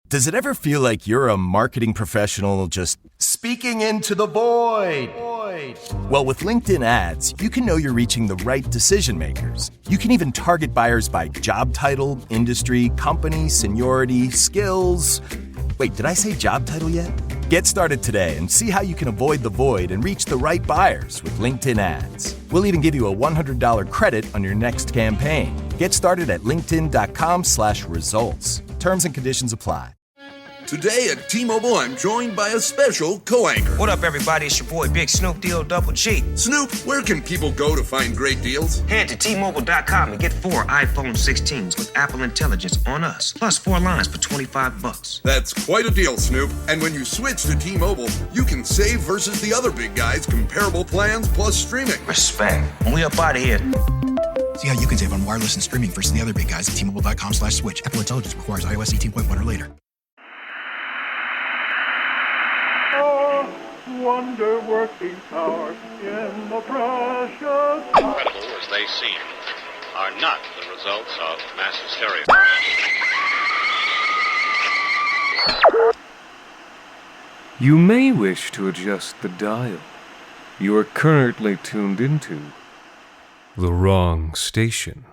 Does it ever feel like you're a marketing professional just speaking into the void? Well, with LinkedIn ads, you can know you're reaching the right decision makers. You can even target buyers by job title, industry, company, seniority, skills. Wait, did I say job title yet? Get started today and see how you can avoid the void and reach the right buyers with LinkedIn ads. We'll even give you a $100 credit on your next campaign. Get started at linkedin.com/results. Terms and conditions apply. Today at T-Mobile, I'm joined by a special co-anchor. What up, everybody? It's your boy, Big Snoop D-O Double G. Snoop, where can people go to find great deals? Head to T-Mobile.com and get 4 iPhone 16s with Apple Intelligence on us, plus 4 lines for $25. That's quite a deal, Snoop. And when you switch to T-Mobile, you can save versus the other big guys' comparable plans plus streaming. Respect. And we up out of here. See how you can save on wireless and streaming versus the other big guys at T-Mobile.com/switch. Apple Intelligence requires iOS 18.1 or later. Wonder-working power in the precious... Incredible as they seem, are not the results of mass hysteria. You may wish to adjust the dial. You are currently tuned into the wrong station.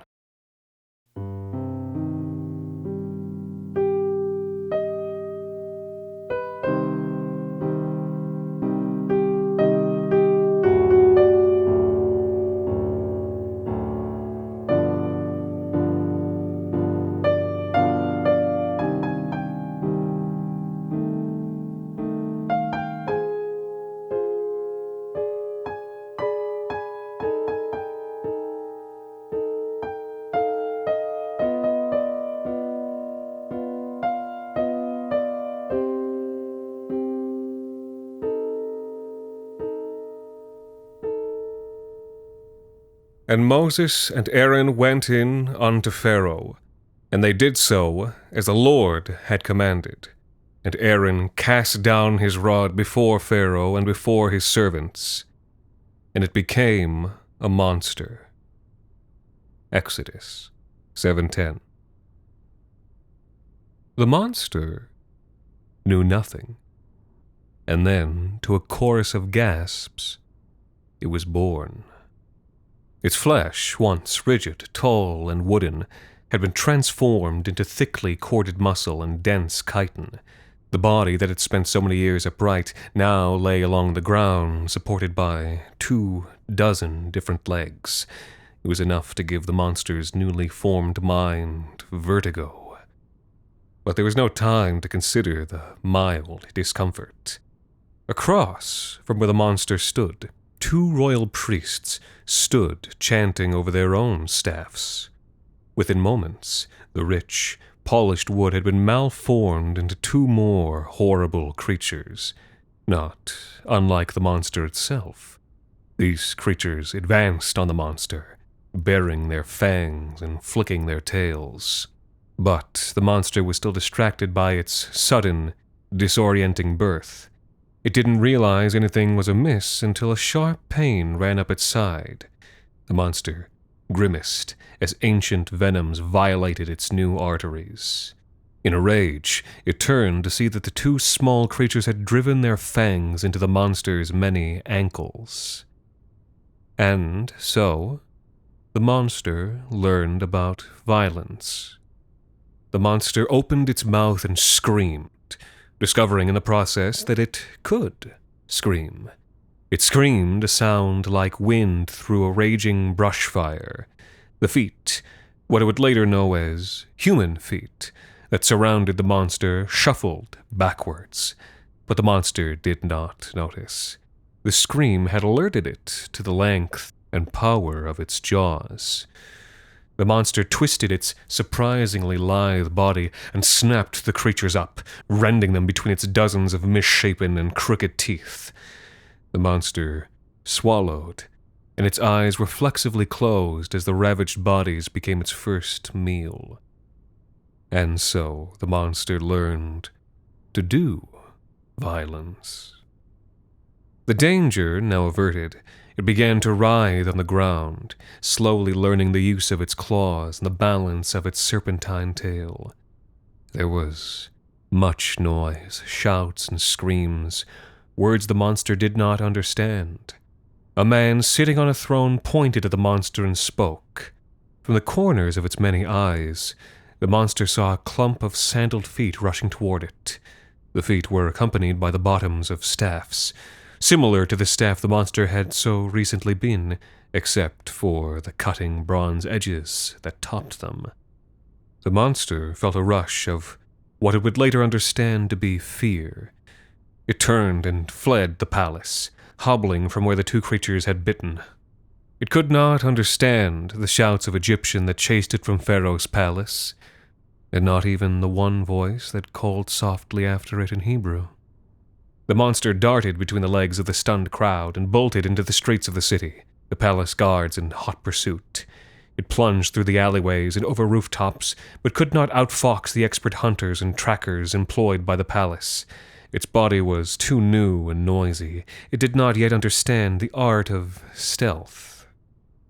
And Moses and Aaron went in unto Pharaoh, and they did so as the Lord had commanded. And Aaron cast down his rod before Pharaoh and before his servants, and it became a monster. Exodus 7:10. The monster knew nothing, and then, to a chorus of gasps, it was born. Its flesh, once rigid, tall, and wooden, had been transformed into thickly corded muscle and dense chitin. The body that had spent so many years upright now lay along the ground, supported by 24 different legs. It was enough to give the monster's newly formed mind vertigo. But there was no time to consider the mild discomfort. Across from where the monster stood, 2 royal priests stood chanting over their own staffs. Within moments, the rich, polished wood had been malformed into 2 more horrible creatures, not unlike the monster itself. These creatures advanced on the monster, baring their fangs and flicking their tails. But the monster was still distracted by its sudden, disorienting birth. It didn't realize anything was amiss until a sharp pain ran up its side. The monster grimaced as ancient venoms violated its new arteries. In a rage, it turned to see that the 2 small creatures had driven their fangs into the monster's many ankles. And so, the monster learned about violence. The monster opened its mouth and screamed, discovering in the process that it could scream. It screamed a sound like wind through a raging brush fire. The feet, what it would later know as human feet, that surrounded the monster shuffled backwards. But the monster did not notice. The scream had alerted it to the length and power of its jaws. The monster twisted its surprisingly lithe body and snapped the creatures up, rending them between its dozens of misshapen and crooked teeth. The monster swallowed, and its eyes reflexively closed as the ravaged bodies became its first meal. And so the monster learned to do violence. The danger now averted, it began to writhe on the ground, slowly learning the use of its claws and the balance of its serpentine tail. There was Much noise, shouts and screams, words the monster did not understand. A man sitting on a throne pointed at the monster and spoke. From the corners of its many eyes, the monster saw a clump of sandaled feet rushing toward it. The feet were accompanied by the bottoms of staffs, similar to the staff the monster had so recently been, except for the cutting bronze edges that topped them. The monster felt a rush of what it would later understand to be fear. It turned and fled the palace, hobbling from where the two creatures had bitten. It could not understand the shouts of Egyptian that chased it from Pharaoh's palace, and not even the one voice that called softly after it in Hebrew. The monster darted between the legs of the stunned crowd and bolted into the streets of the city, the palace guards in hot pursuit. It plunged through the alleyways and over rooftops, but could not outfox the expert hunters and trackers employed by the palace. Its body was too new and noisy. It did not yet understand the art of stealth.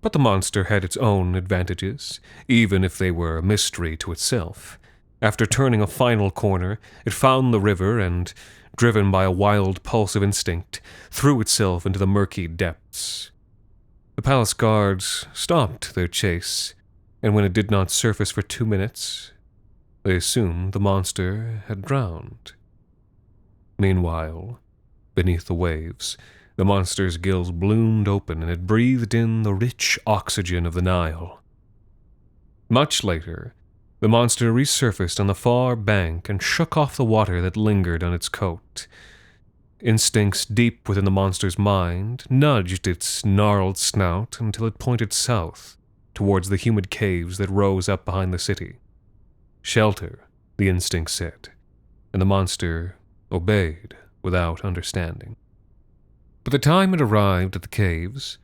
But the monster had its own advantages, even if they were a mystery to itself. After turning a final corner, it found the river and, driven by a wild pulse of instinct, threw itself into the murky depths. The palace guards stopped their chase, and when it did not surface for 2 minutes, they assumed the monster had drowned. Meanwhile, beneath the waves, the monster's gills bloomed open and it breathed in the rich oxygen of the Nile. Much later, the monster resurfaced on the far bank and shook off the water that lingered on its coat. Instincts deep within the monster's mind nudged its gnarled snout until it pointed south, towards the humid caves that rose up behind the city. Shelter, the instinct said, and the monster obeyed without understanding. By the time it arrived at the caves,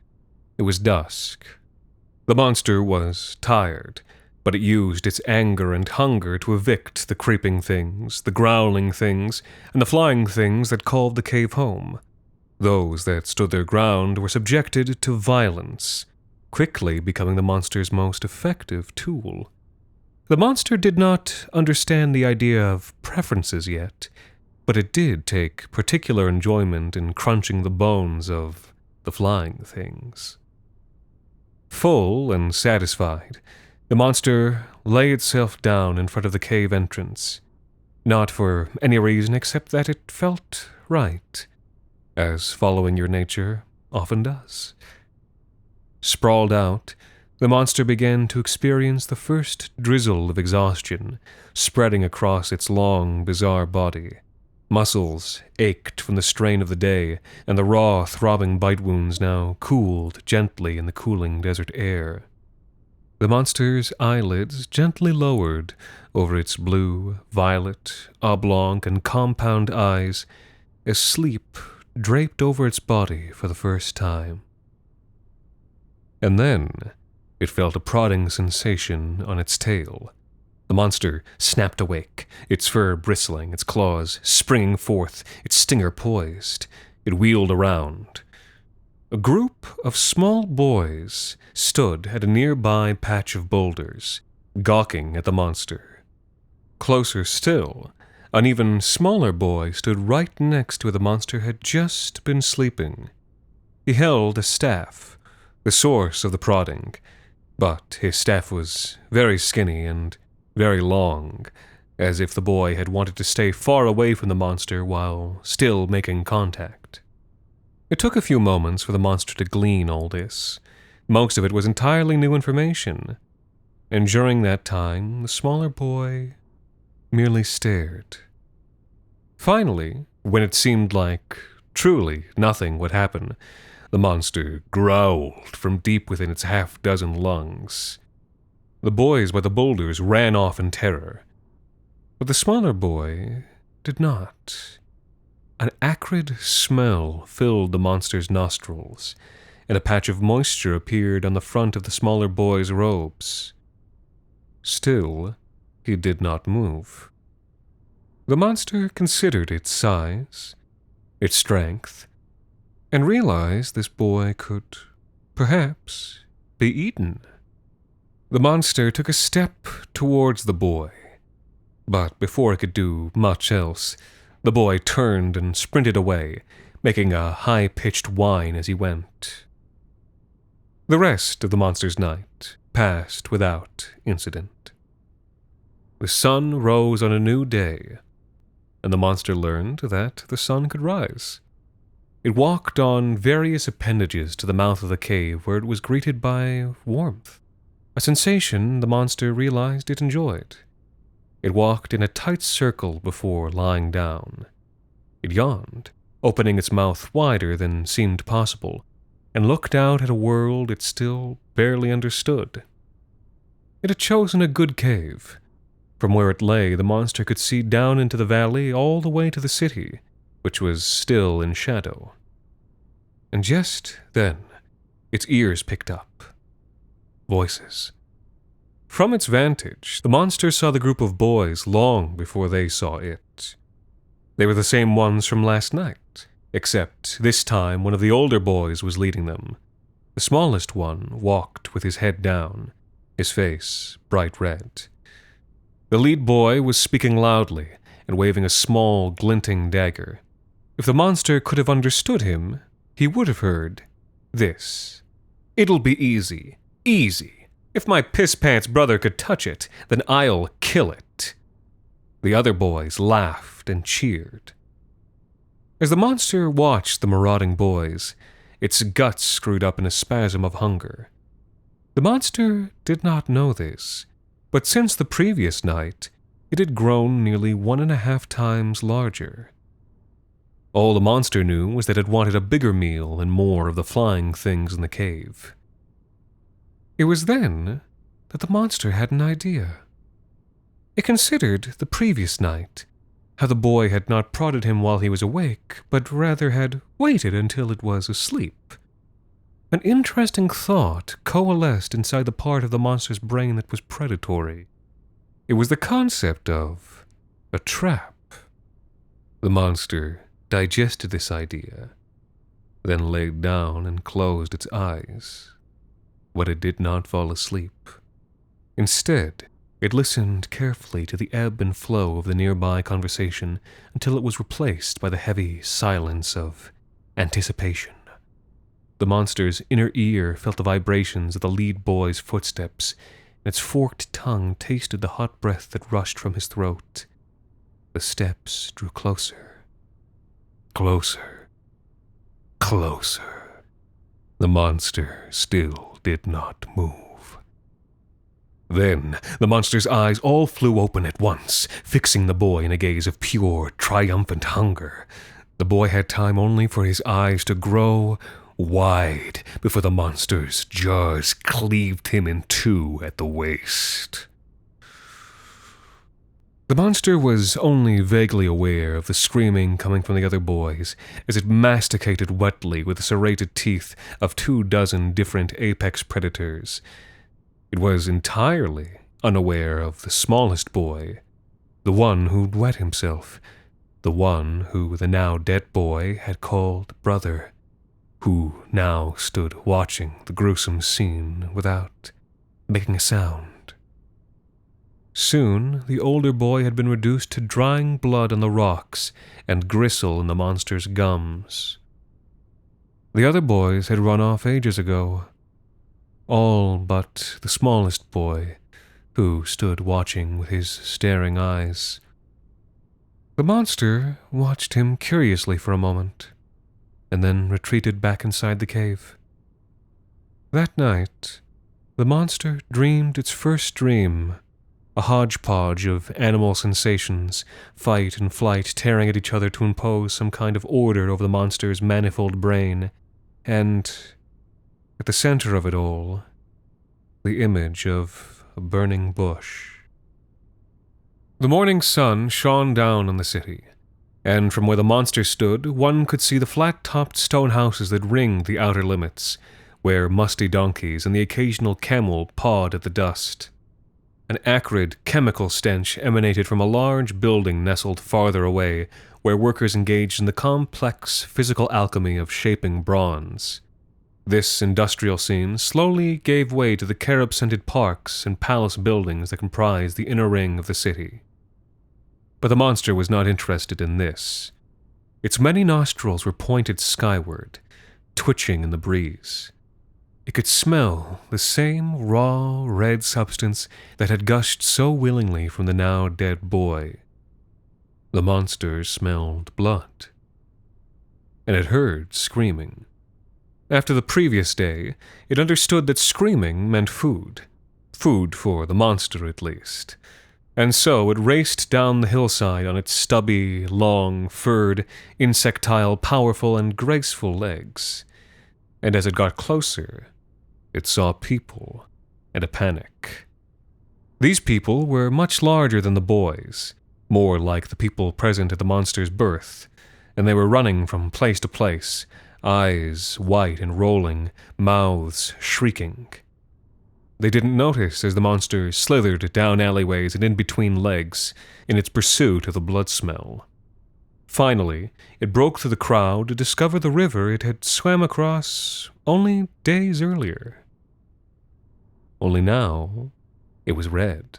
it was dusk. The monster was tired, but it used its anger and hunger to evict the creeping things, the growling things, and the flying things that called the cave home. Those that stood their ground were subjected to violence, quickly becoming the monster's most effective tool. The monster did not understand the idea of preferences yet, but it did take particular enjoyment in crunching the bones of the flying things. Full and satisfied, the monster lay itself down in front of the cave entrance, not for any reason except that it felt right, as following your nature often does. Sprawled out, the monster began to experience the first drizzle of exhaustion spreading across its long, bizarre body. Muscles ached from the strain of the day, and the raw, throbbing bite wounds now cooled gently in the cooling desert air. The monster's eyelids gently lowered over its blue, violet, oblong, and compound eyes as sleep draped over its body for the first time. And then it felt a prodding sensation on its tail. The monster snapped awake, its fur bristling, its claws springing forth, its stinger poised. It wheeled around. A group of small boys stood at a nearby patch of boulders, gawking at the monster. Closer still, an even smaller boy stood right next to where the monster had just been sleeping. He held a staff, the source of the prodding, but his staff was very skinny and very long, as if the boy had wanted to stay far away from the monster while still making contact. It took a few moments for the monster to glean all this. Most of it was entirely new information, and during that time, the smaller boy merely stared. Finally, when it seemed like truly nothing would happen, the monster growled from deep within its half-dozen lungs. The boys by the boulders ran off in terror, but the smaller boy did not. An acrid smell filled the monster's nostrils, and a patch of moisture appeared on the front of the smaller boy's robes. Still, he did not move. The monster considered its size, its strength, and realized this boy could, perhaps, be eaten. The monster took a step towards the boy, But before it could do much else, the boy turned and sprinted away, making a high-pitched whine as he went. The rest of the monster's night passed without incident. The sun rose on a new day, and the monster learned that the sun could rise. It walked on various appendages to the mouth of the cave, where it was greeted by warmth, a sensation the monster realized it enjoyed. It walked in a tight circle before lying down. It yawned, opening its mouth wider than seemed possible, and looked out at a world it still barely understood. It had chosen a good cave. From where it lay, the monster could see down into the valley all the way to the city, which was still in shadow. And just then, its ears picked up voices. From its vantage, the monster saw the group of boys long before they saw it. They were the same ones from last night, except this time one of the older boys was leading them. The smallest one walked with his head down, his face bright red. The lead boy was speaking loudly and waving a small, glinting dagger. If the monster could have understood him, he would have heard this. "It'll be easy, easy. If my piss-pants brother could touch it, then I'll kill it." The other boys laughed and cheered. As the monster watched the marauding boys, its guts screwed up in a spasm of hunger. The monster did not know this, but since the previous night, it had grown nearly 1.5 times larger. All the monster knew was that it wanted a bigger meal and more of the flying things in the cave. It was then that the monster had an idea. It considered the previous night, how the boy had not prodded him while he was awake, but rather had waited until it was asleep. An interesting thought coalesced inside the part of the monster's brain that was predatory. It was the concept of a trap. The monster digested this idea, then laid down and closed its eyes. But it did not fall asleep. Instead, it listened carefully to the ebb and flow of the nearby conversation until it was replaced by the heavy silence of anticipation. The monster's inner ear felt the vibrations of the lead boy's footsteps, and its forked tongue tasted the hot breath that rushed from his throat. The steps drew closer. Closer. Closer. The monster still did not move. Then the monster's eyes all flew open at once, fixing the boy in a gaze of pure, triumphant hunger. The boy had time only for his eyes to grow wide before the monster's jaws cleaved him in two at the waist. The monster was only vaguely aware of the screaming coming from the other boys as it masticated wetly with the serrated teeth of 24 different apex predators. It was entirely unaware of the smallest boy, the one who'd wet himself, the one who the now dead boy had called brother, who now stood watching the gruesome scene without making a sound. Soon, the older boy had been reduced to drying blood on the rocks and gristle in the monster's gums. The other boys had run off ages ago, all but the smallest boy, who stood watching with his staring eyes. The monster watched him curiously for a moment, and then retreated back inside the cave. That night, the monster dreamed its first dream, a hodgepodge of animal sensations, fight and flight tearing at each other to impose some kind of order over the monster's manifold brain, and, at the center of it all, the image of a burning bush. The morning sun shone down on the city, and from where the monster stood, one could see the flat-topped stone houses that ringed the outer limits, where musty donkeys and the occasional camel pawed at the dust. An acrid, chemical stench emanated from a large building nestled farther away, where workers engaged in the complex physical alchemy of shaping bronze. This industrial scene slowly gave way to the carob-scented parks and palace buildings that comprised the inner ring of the city. But the monster was not interested in this. Its many nostrils were pointed skyward, twitching in the breeze. It could smell the same raw, red substance that had gushed so willingly from the now dead boy. The monster smelled blood. And it heard screaming. After the previous day, it understood that screaming meant food. Food for the monster, at least. And so it raced down the hillside on its stubby, long, furred, insectile, powerful, and graceful legs. And as it got closer, it saw people and a panic. These people were much larger than the boys, more like the people present at the monster's birth, and they were running from place to place, eyes white and rolling, mouths shrieking. They didn't notice as the monster slithered down alleyways and in between legs in its pursuit of the blood smell. Finally, it broke through the crowd to discover the river it had swam across only days earlier. Only now, it was red.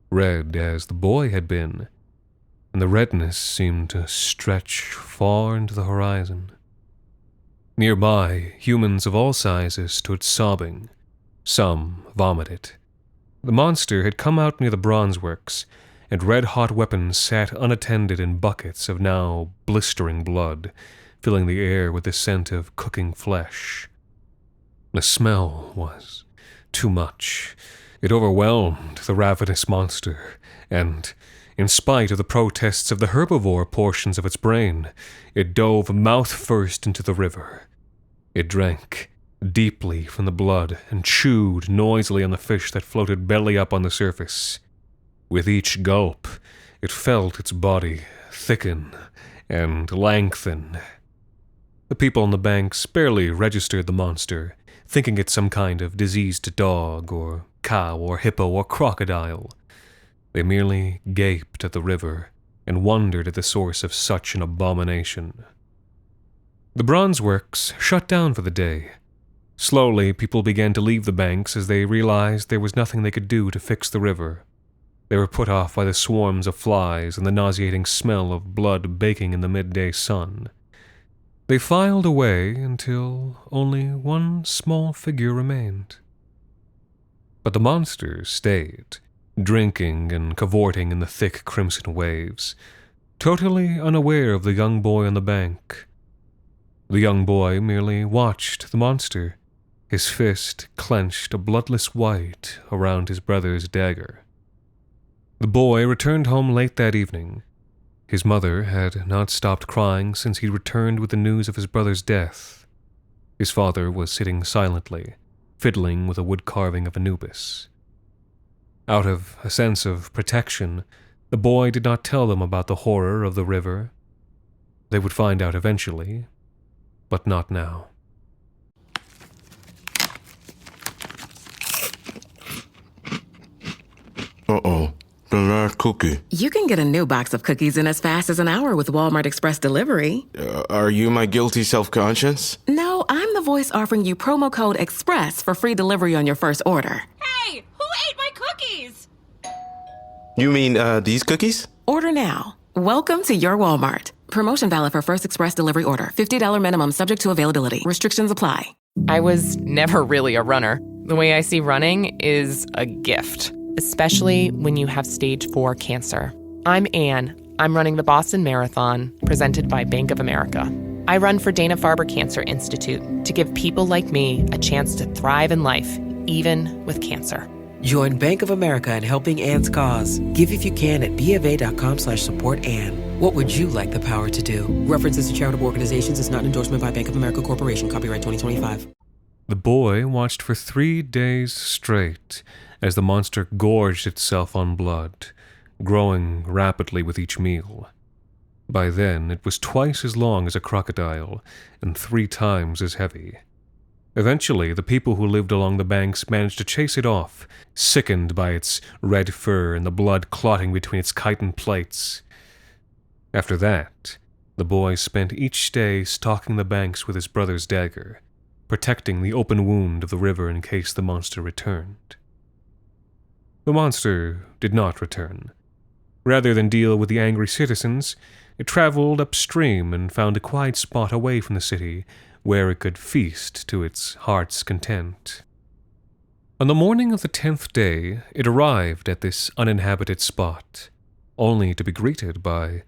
Red as the boy had been, and the redness seemed to stretch far into the horizon. Nearby, humans of all sizes stood sobbing. Some vomited. The monster had come out near the bronze works, and red-hot weapons sat unattended in buckets of now blistering blood, filling the air with the scent of cooking flesh. The smell was too much. It overwhelmed the ravenous monster, and, in spite of the protests of the herbivore portions of its brain, it dove mouth first into the river. It drank deeply from the blood and chewed noisily on the fish that floated belly up on the surface. With each gulp, it felt its body thicken and lengthen. The people on the banks barely registered the monster, thinking it some kind of diseased dog or cow or hippo or crocodile. They merely gaped at the river and wondered at the source of such an abomination. The bronze works shut down for the day. Slowly, people began to leave the banks as they realized there was nothing they could do to fix the river. They were put off by the swarms of flies and the nauseating smell of blood baking in the midday sun. They filed away until only one small figure remained. But the monster stayed, drinking and cavorting in the thick crimson waves, totally unaware of the young boy on the bank. The young boy merely watched the monster, his fist clenched a bloodless white around his brother's dagger. The boy returned home late that evening. His mother had not stopped crying since he returned with the news of his brother's death. His father was sitting silently, fiddling with a wood carving of Anubis. Out of a sense of protection, the boy did not tell them about the horror of the river. They would find out eventually, but not now. Uh-oh, the last cookie. You can get a new box of cookies in as fast as an hour with Walmart Express Delivery. Are you my guilty self-conscience? No, I'm the voice offering you promo code EXPRESS for free delivery on your first order. Hey, who ate my cookies? You mean, these cookies? Order now. Welcome to your Walmart. Promotion valid for first express delivery order. $50 minimum subject to availability. Restrictions apply. I was never really a runner. The way I see running is a gift, especially when you have stage 4 cancer. I'm Anne. I'm running the Boston Marathon, presented by Bank of America. I run for Dana-Farber Cancer Institute to give people like me a chance to thrive in life, even with cancer. Join Bank of America in helping Anne's cause. Give if you can at BofA.com/supportAnne. What would you like the power to do? References to charitable organizations is not an endorsement by Bank of America Corporation. Copyright 2025. The boy watched for 3 days straight as the monster gorged itself on blood, growing rapidly with each meal. By then, it was twice as long as a crocodile and 3 times as heavy. Eventually, the people who lived along the banks managed to chase it off, sickened by its red fur and the blood clotting between its chitin plates. After that, the boy spent each day stalking the banks with his brother's dagger, protecting the open wound of the river in case the monster returned. The monster did not return. Rather than deal with the angry citizens, it traveled upstream and found a quiet spot away from the city where it could feast to its heart's content. On the morning of the 10th day, it arrived at this uninhabited spot, only to be greeted by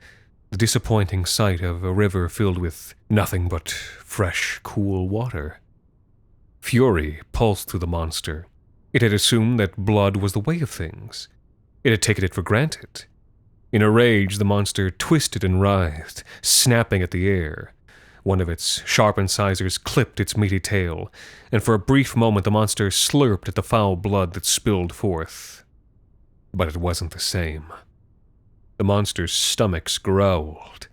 the disappointing sight of a river filled with nothing but fresh, cool water. Fury pulsed through the monster. It had assumed that blood was the way of things. It had taken it for granted. In a rage, the monster twisted and writhed, snapping at the air. One of its sharp incisors clipped its meaty tail, and for a brief moment the monster slurped at the foul blood that spilled forth. But it wasn't the same. The monster's stomachs growled,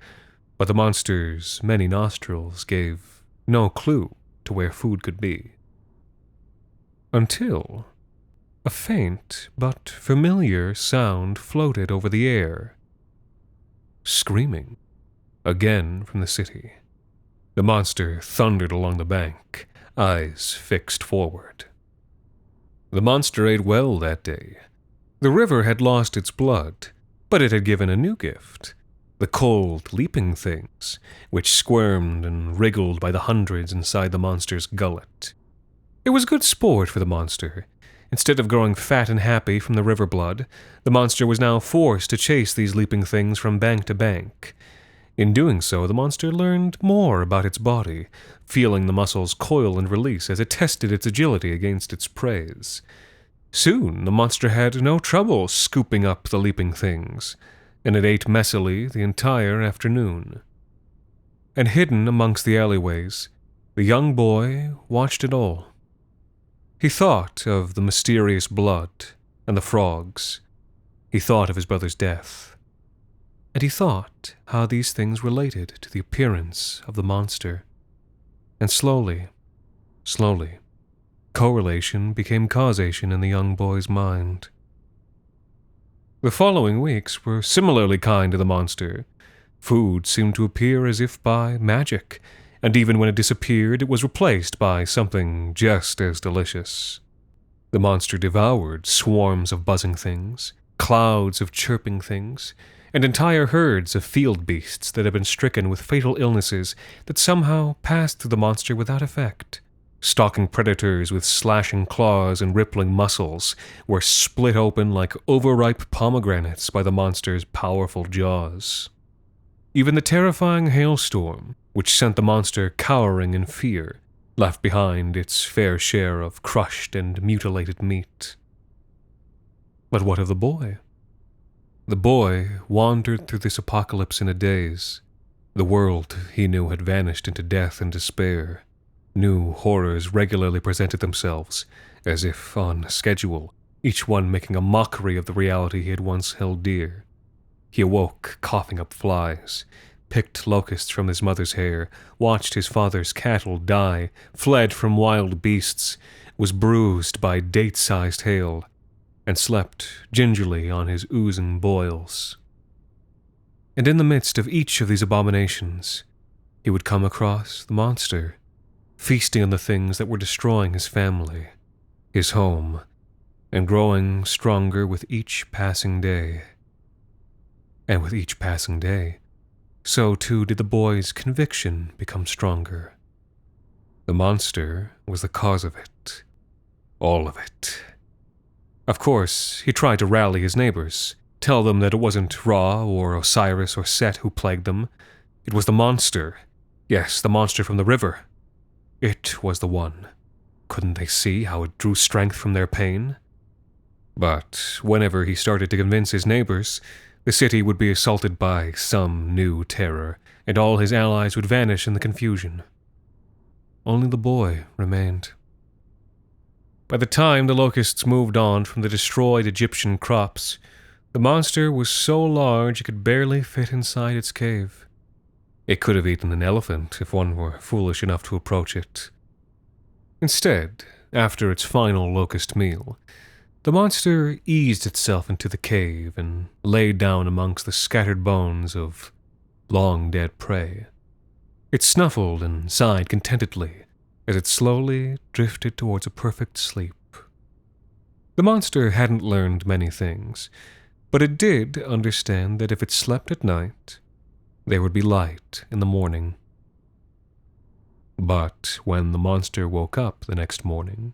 but the monster's many nostrils gave no clue to where food could be. Until a faint but familiar sound floated over the air. Screaming, again from the city. The monster thundered along the bank, eyes fixed forward. The monster ate well that day. The river had lost its blood, but it had given a new gift. The cold, leaping things, which squirmed and wriggled by the hundreds inside the monster's gullet. It was good sport for the monster. Instead of growing fat and happy from the river blood, the monster was now forced to chase these leaping things from bank to bank. In doing so, the monster learned more about its body, feeling the muscles coil and release as it tested its agility against its preys. Soon, the monster had no trouble scooping up the leaping things, and it ate messily the entire afternoon. And hidden amongst the alleyways, the young boy watched it all. He thought of the mysterious blood and the frogs. He thought of his brother's death. And he thought how these things related to the appearance of the monster. And slowly, correlation became causation in the young boy's mind. The following weeks were similarly kind to the monster. Food seemed to appear as if by magic, and even when it disappeared, it was replaced by something just as delicious. The monster devoured swarms of buzzing things, clouds of chirping things, and entire herds of field beasts that had been stricken with fatal illnesses that somehow passed through the monster without effect. Stalking predators with slashing claws and rippling muscles were split open like overripe pomegranates by the monster's powerful jaws. Even the terrifying hailstorm, which sent the monster cowering in fear, left behind its fair share of crushed and mutilated meat. But what of the boy? The boy wandered through this apocalypse in a daze. The world he knew had vanished into death and despair. New horrors regularly presented themselves, as if on schedule, each one making a mockery of the reality he had once held dear. He awoke, coughing up flies, picked locusts from his mother's hair, watched his father's cattle die, fled from wild beasts, was bruised by date-sized hail, and slept gingerly on his oozing boils. And in the midst of each of these abominations, he would come across the monster, feasting on the things that were destroying his family, his home, and growing stronger with each passing day. And with each passing day, so too did the boy's conviction become stronger. The monster was the cause of it. All of it. Of course, he tried to rally his neighbors, tell them that it wasn't Ra or Osiris or Set who plagued them. It was the monster. Yes, the monster from the river. It was the one. Couldn't they see how it drew strength from their pain? But whenever he started to convince his neighbors, the city would be assaulted by some new terror, and all his allies would vanish in the confusion. Only the boy remained. By the time the locusts moved on from the destroyed Egyptian crops, the monster was so large it could barely fit inside its cave. It could have eaten an elephant if one were foolish enough to approach it. Instead, after its final locust meal, the monster eased itself into the cave and lay down amongst the scattered bones of long-dead prey. It snuffled and sighed contentedly as it slowly drifted towards a perfect sleep. The monster hadn't learned many things, But it did understand that if it slept at night, there would be light in the morning. But when the monster woke up the next morning,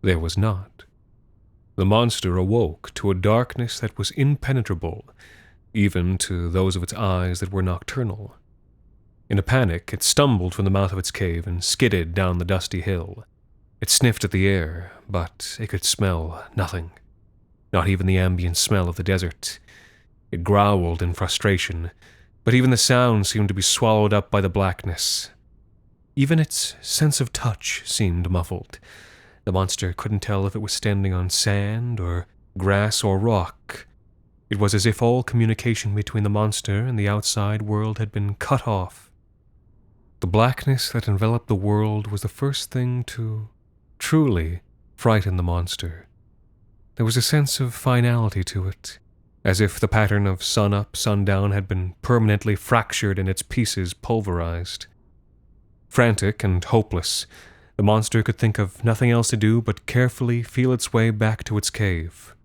there was not. The monster awoke to a darkness that was impenetrable, even to those of its eyes that were nocturnal. In a panic, it stumbled from the mouth of its cave and skidded down the dusty hill. It sniffed at the air, but it could smell nothing, not even the ambient smell of the desert. It growled in frustration, but even the sound seemed to be swallowed up by the blackness. Even its sense of touch seemed muffled. The monster couldn't tell if it was standing on sand or grass or rock. It was as if all communication between the monster and the outside world had been cut off. The blackness that enveloped the world was the first thing to truly frighten the monster. There was a sense of finality to it, as if the pattern of sun-up, sundown had been permanently fractured and its pieces pulverized. Frantic and hopeless, the monster could think of nothing else to do but carefully feel its way back to its cave.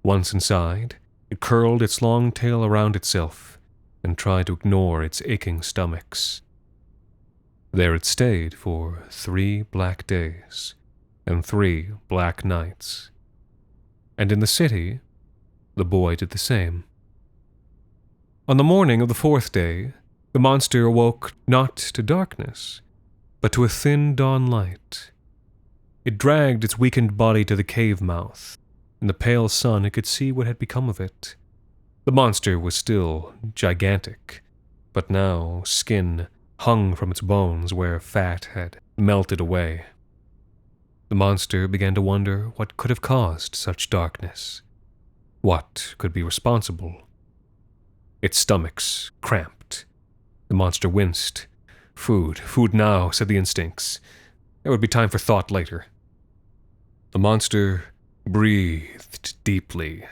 Once inside, it curled its long tail around itself and tried to ignore its aching stomachs. There it stayed for 3 black days and 3 black nights. And in the city, the boy did the same. On the morning of the 4th day, the monster awoke not to darkness, but to a thin dawn light. It dragged its weakened body to the cave mouth. In the pale sun, it could see what had become of it. The monster was still gigantic, but now skin hung from its bones where fat had melted away. The monster began to wonder what could have caused such darkness. What could be responsible? Its stomachs cramped. The monster winced. Food now, said the instincts. There would be time for thought later. The monster breathed deeply,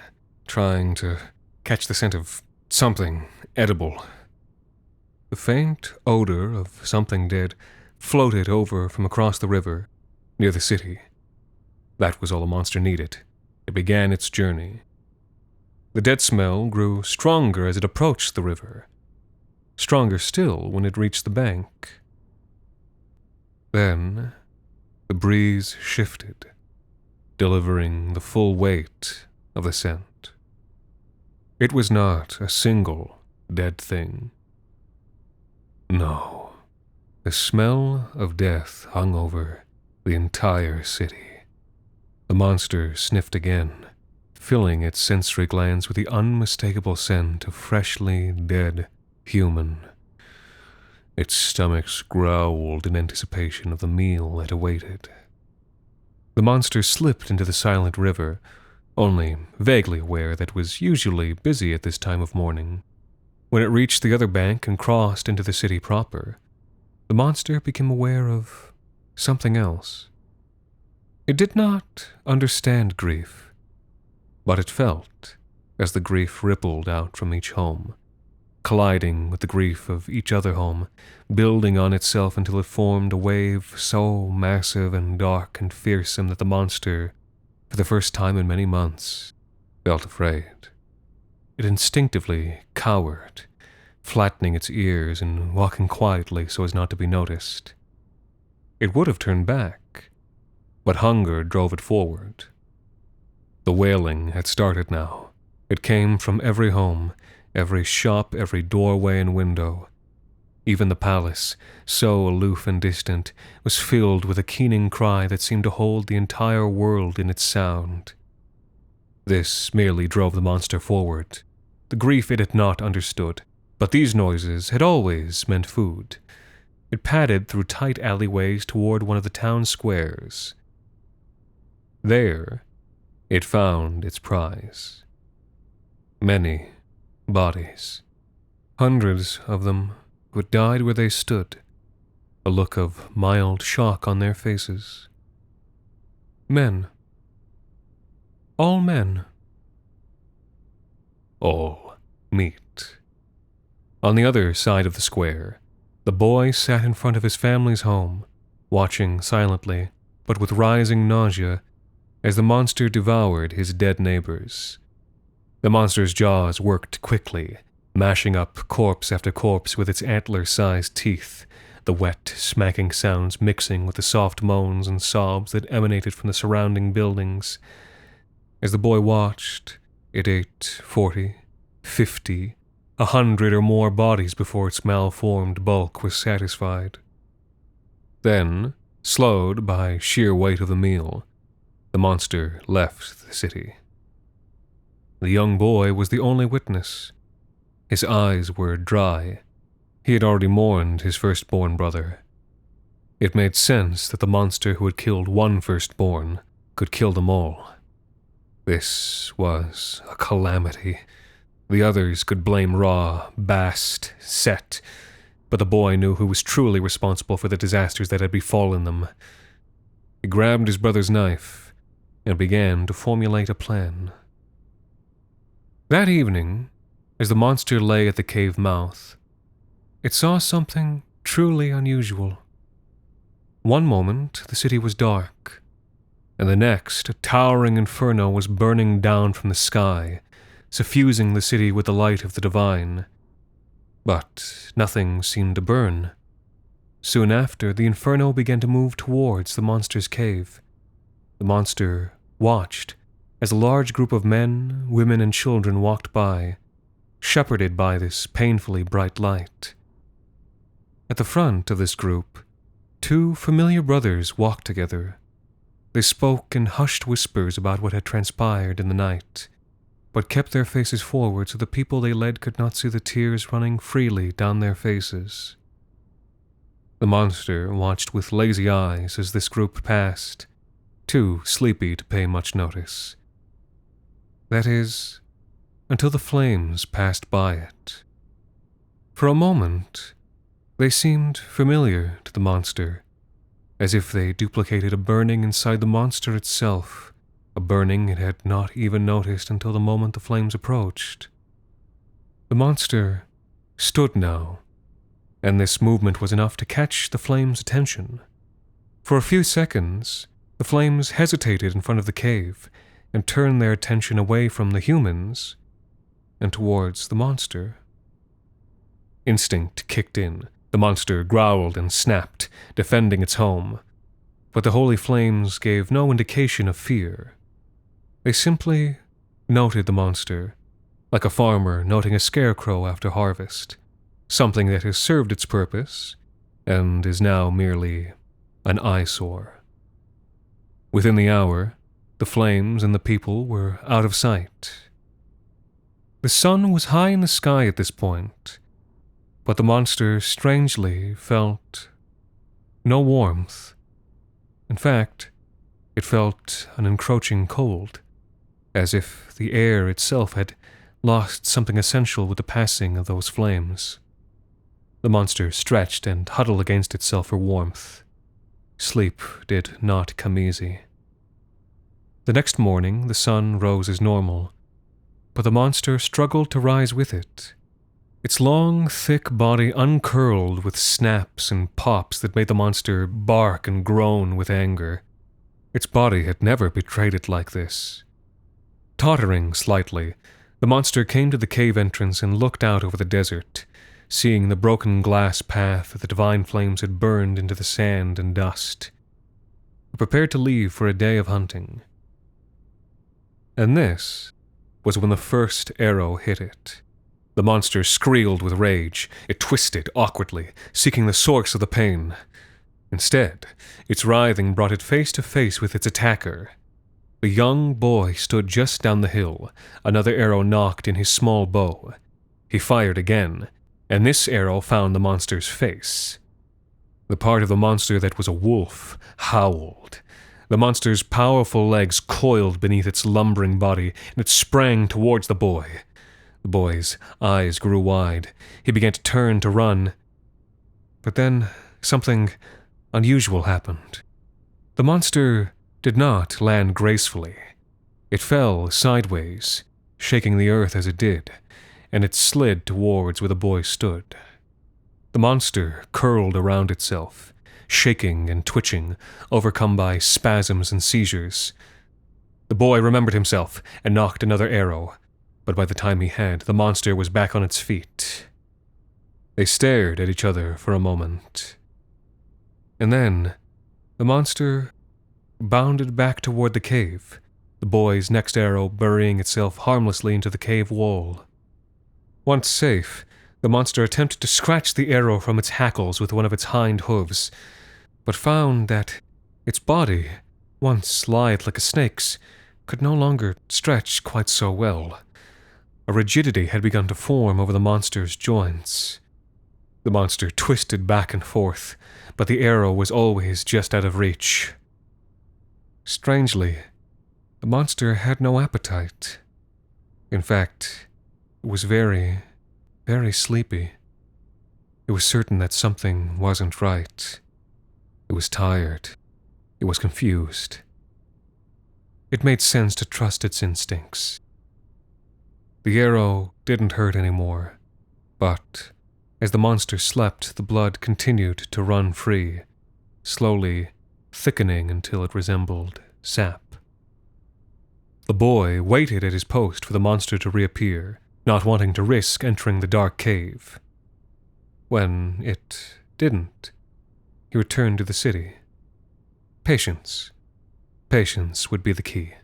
trying to catch the scent of something edible. The faint odor of something dead floated over from across the river, near the city. That was all the monster needed. It began its journey. The dead smell grew stronger as it approached the river, stronger still when it reached the bank. Then the breeze shifted, delivering the full weight of the scent. It was not a single dead thing. No, the smell of death hung over the entire city. The monster sniffed again, filling its sensory glands with the unmistakable scent of freshly dead human. Its stomachs growled in anticipation of the meal it awaited. The monster slipped into the silent river, only vaguely aware that it was usually busy at this time of morning. When it reached the other bank and crossed into the city proper, the monster became aware of something else. It did not understand grief, but it felt as the grief rippled out from each home, colliding with the grief of each other home, building on itself until it formed a wave so massive and dark and fearsome that the monster, for the first time in many months, felt afraid. It instinctively cowered, flattening its ears and walking quietly so as not to be noticed. It would have turned back, but hunger drove it forward. The wailing had started now. It came from every home, every shop, every doorway and window. Even the palace, so aloof and distant, was filled with a keening cry that seemed to hold the entire world in its sound. This merely drove the monster forward. The grief it had not understood, but these noises had always meant food. It padded through tight alleyways toward one of the town squares. There, it found its prize. Many bodies. Hundreds of them who had died where they stood, a look of mild shock on their faces. Men. All men. All meat. On the other side of the square, the boy sat in front of his family's home, watching silently, but with rising nausea, as the monster devoured his dead neighbors. The monster's jaws worked quickly, mashing up corpse after corpse with its antler-sized teeth, the wet, smacking sounds mixing with the soft moans and sobs that emanated from the surrounding buildings. As the boy watched, it ate 40, 50, 100 or more bodies before its malformed bulk was satisfied. Then, slowed by sheer weight of the meal, the monster left the city. The young boy was the only witness. His eyes were dry. He had already mourned his firstborn brother. It made sense that the monster who had killed one firstborn could kill them all. This was a calamity. The others could blame Ra, Bast, Set, but the boy knew who was truly responsible for the disasters that had befallen them. He grabbed his brother's knife and began to formulate a plan. That evening, as the monster lay at the cave mouth, it saw something truly unusual. One moment, the city was dark, and the next, a towering inferno was burning down from the sky, suffusing the city with the light of the divine. But nothing seemed to burn. Soon after, the inferno began to move towards the monster's cave. The monster watched as a large group of men, women, and children walked by, shepherded by this painfully bright light. At the front of this group, two familiar brothers walked together. They spoke in hushed whispers about what had transpired in the night, but kept their faces forward so the people they led could not see the tears running freely down their faces. The monster watched with lazy eyes as this group passed, too sleepy to pay much notice. That is, until the flames passed by it. For a moment, they seemed familiar to the monster, as if they duplicated a burning inside the monster itself, a burning it had not even noticed until the moment the flames approached. The monster stood now, and this movement was enough to catch the flames' attention. For a few seconds, the flames hesitated in front of the cave and turned their attention away from the humans and towards the monster. Instinct kicked in. The monster growled and snapped, defending its home. But the holy flames gave no indication of fear. They simply noted the monster, like a farmer noting a scarecrow after harvest, something that has served its purpose and is now merely an eyesore. Within the hour, the flames and the people were out of sight. The sun was high in the sky at this point, but the monster strangely felt no warmth. In fact, it felt an encroaching cold, as if the air itself had lost something essential with the passing of those flames. The monster stretched and huddled against itself for warmth. Sleep did not come easy. The next morning, the sun rose as normal, but the monster struggled to rise with it. Its long, thick body uncurled with snaps and pops that made the monster bark and groan with anger. Its body had never betrayed it like this. Tottering slightly, the monster came to the cave entrance and looked out over the desert, seeing the broken glass path that the divine flames had burned into the sand and dust. It prepared to leave for a day of hunting. And this was when the first arrow hit it. The monster squealed with rage. It twisted awkwardly, seeking the source of the pain. Instead, its writhing brought it face to face with its attacker. The young boy stood just down the hill. Another arrow knocked in his small bow. He fired again, and this arrow found the monster's face. The part of the monster that was a wolf howled. The monster's powerful legs coiled beneath its lumbering body, and it sprang towards the boy. The boy's eyes grew wide. He began to turn to run. But then something unusual happened. The monster did not land gracefully. It fell sideways, shaking the earth as it did, and it slid towards where the boy stood. The monster curled around itself, shaking and twitching, overcome by spasms and seizures. The boy remembered himself and knocked another arrow, but by the time he had, the monster was back on its feet. They stared at each other for a moment. And then, the monster bounded back toward the cave, the boy's next arrow burying itself harmlessly into the cave wall. Once safe, the monster attempted to scratch the arrow from its hackles with one of its hind hooves, but found that its body, once lithe like a snake's, could no longer stretch quite so well. A rigidity had begun to form over the monster's joints. The monster twisted back and forth, but the arrow was always just out of reach. Strangely, the monster had no appetite. In fact, it was very, very sleepy. It was certain that something wasn't right. It was tired. It was confused. It made sense to trust its instincts. The arrow didn't hurt anymore, but as the monster slept, the blood continued to run free, slowly thickening until it resembled sap. The boy waited at his post for the monster to reappear, not wanting to risk entering the dark cave. When it didn't, he returned to the city. Patience. Patience would be the key.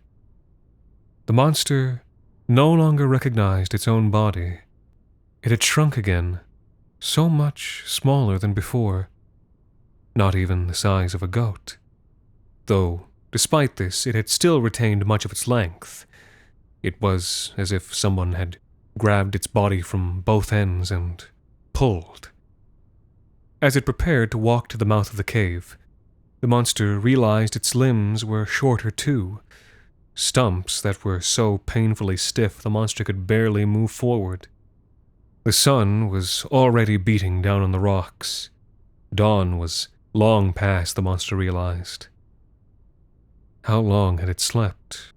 The monster no longer recognized its own body. It had shrunk again, so much smaller than before, not even the size of a goat. Though, despite this, it had still retained much of its length. It was as if someone had grabbed its body from both ends and pulled. As it prepared to walk to the mouth of the cave, the monster realized its limbs were shorter too, stumps that were so painfully stiff the monster could barely move forward. The sun was already beating down on the rocks. Dawn was long past, the monster realized. How long had it slept?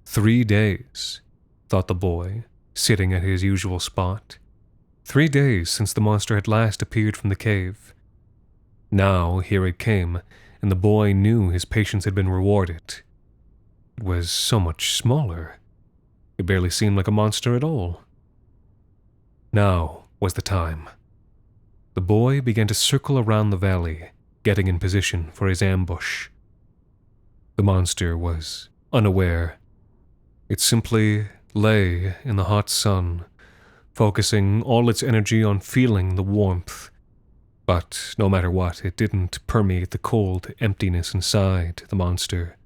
3 days, thought the boy, sitting at his usual spot. 3 days since the monster had last appeared from the cave. Now here it came, and the boy knew his patience had been rewarded. It was so much smaller. It barely seemed like a monster at all. Now was the time. The boy began to circle around the valley, getting in position for his ambush. The monster was unaware. It simply lay in the hot sun, focusing all its energy on feeling the warmth. But no matter what, it didn't permeate the cold emptiness inside the monster.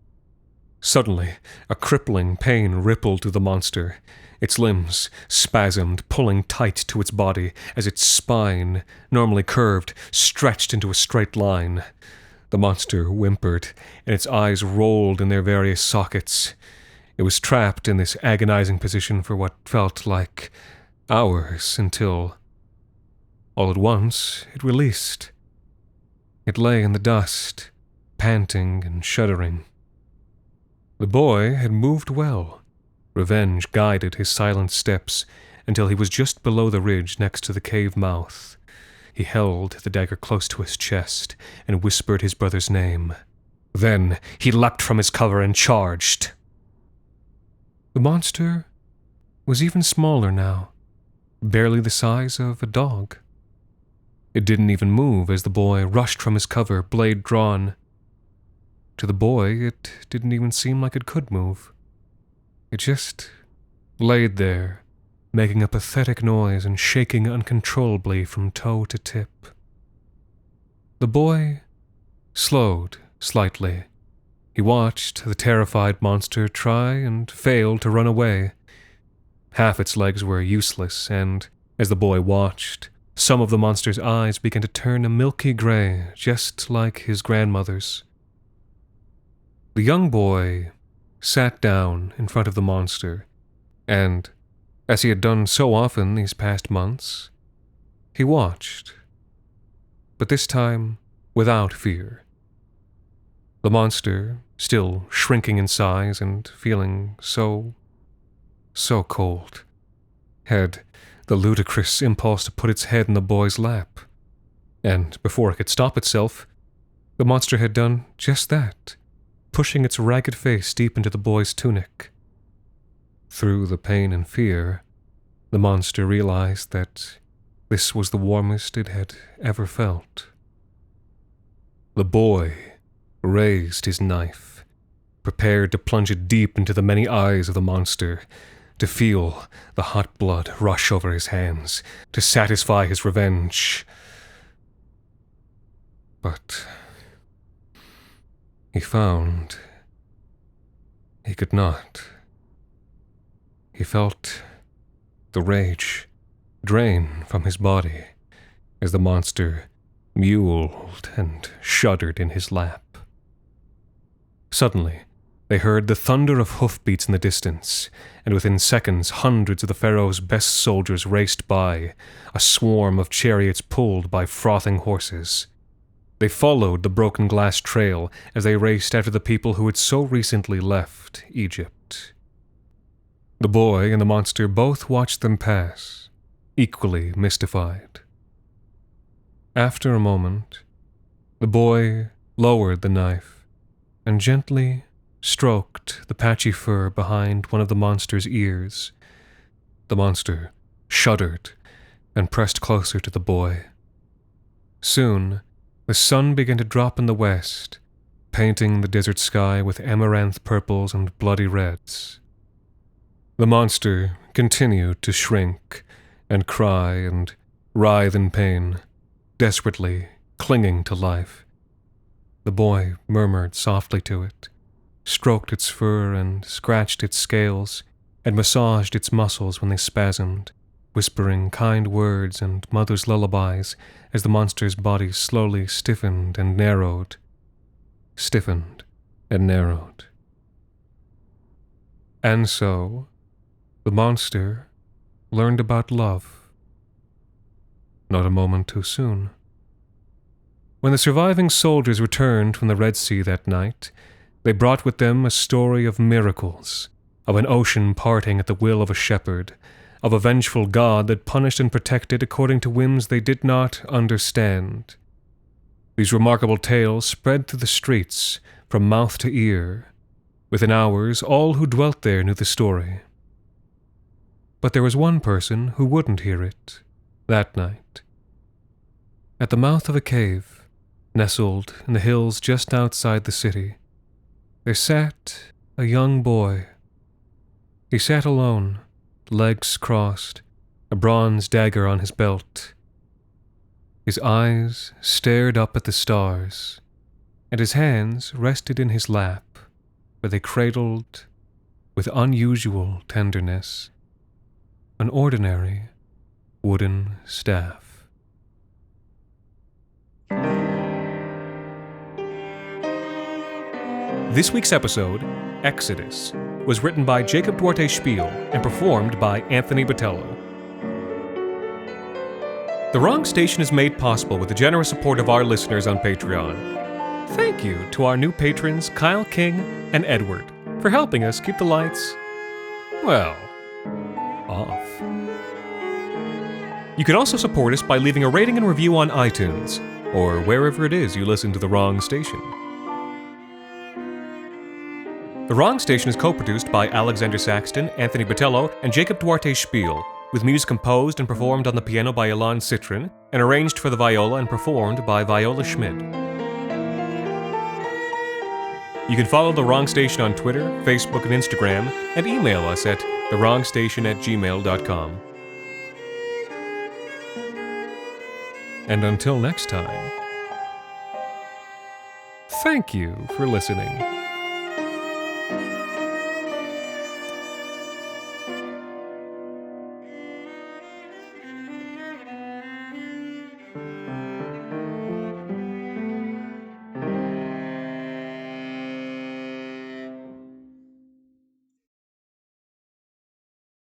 Suddenly, a crippling pain rippled through the monster. Its limbs spasmed, pulling tight to its body as its spine, normally curved, stretched into a straight line. The monster whimpered, and its eyes rolled in their various sockets. It was trapped in this agonizing position for what felt like hours until, all at once, it released. It lay in the dust, panting and shuddering. The boy had moved well. Revenge guided his silent steps until he was just below the ridge next to the cave mouth. He held the dagger close to his chest and whispered his brother's name. Then he leapt from his cover and charged. The monster was even smaller now, barely the size of a dog. It didn't even move as the boy rushed from his cover, blade drawn. To the boy, it didn't even seem like it could move. It just laid there, making a pathetic noise and shaking uncontrollably from toe to tip. The boy slowed slightly. He watched the terrified monster try and fail to run away. Half its legs were useless, and as the boy watched, some of the monster's eyes began to turn a milky gray, just like his grandmother's. The young boy sat down in front of the monster, and, as he had done so often these past months, he watched, but this time without fear. The monster, still shrinking in size and feeling so cold, had the ludicrous impulse to put its head in the boy's lap, and before it could stop itself, the monster had done just that, pushing its ragged face deep into the boy's tunic. Through the pain and fear, the monster realized that this was the warmest it had ever felt. The boy raised his knife, prepared to plunge it deep into the many eyes of the monster, to feel the hot blood rush over his hands, to satisfy his revenge. But he found he could not. He felt the rage drain from his body as the monster mewled and shuddered in his lap. Suddenly, they heard the thunder of hoofbeats in the distance, and within seconds hundreds of the Pharaoh's best soldiers raced by, a swarm of chariots pulled by frothing horses. They followed the broken glass trail as they raced after the people who had so recently left Egypt. The boy and the monster both watched them pass, equally mystified. After a moment, the boy lowered the knife and gently stroked the patchy fur behind one of the monster's ears. The monster shuddered and pressed closer to the boy. Soon, the sun began to drop in the west, painting the desert sky with amaranth purples and bloody reds. The monster continued to shrink and cry and writhe in pain, desperately clinging to life. The boy murmured softly to it, stroked its fur and scratched its scales, and massaged its muscles when they spasmed, whispering kind words and mother's lullabies as the monster's body slowly stiffened and narrowed. And so, the monster learned about love. Not a moment too soon. When the surviving soldiers returned from the Red Sea that night, they brought with them a story of miracles, of an ocean parting at the will of a shepherd, of a vengeful God that punished and protected according to whims they did not understand. These remarkable tales spread through the streets, from mouth to ear. Within hours, all who dwelt there knew the story. But there was one person who wouldn't hear it, that night. At the mouth of a cave, nestled in the hills just outside the city, there sat a young boy. He sat alone, legs crossed, a bronze dagger on his belt. His eyes stared up at the stars, and his hands rested in his lap, where they cradled, with unusual tenderness, an ordinary wooden staff. This week's episode, Exodus, was written by Jacob Duarte Spiel and performed by Anthony Botello. The Wrong Station is made possible with the generous support of our listeners on Patreon. Thank you to our new patrons Kyle King and Edward for helping us keep the lights, well, off. You can also support us by leaving a rating and review on iTunes, or wherever it is you listen to The Wrong Station. The Wrong Station is co-produced by Alexander Saxton, Anthony Botello, and Jacob Duarte Spiel, with music composed and performed on the piano by Ilan Citrin, and arranged for the viola and performed by Viola Schmidt. You can follow The Wrong Station on Twitter, Facebook, and Instagram, and email us at thewrongstation@gmail.com. And until next time, thank you for listening.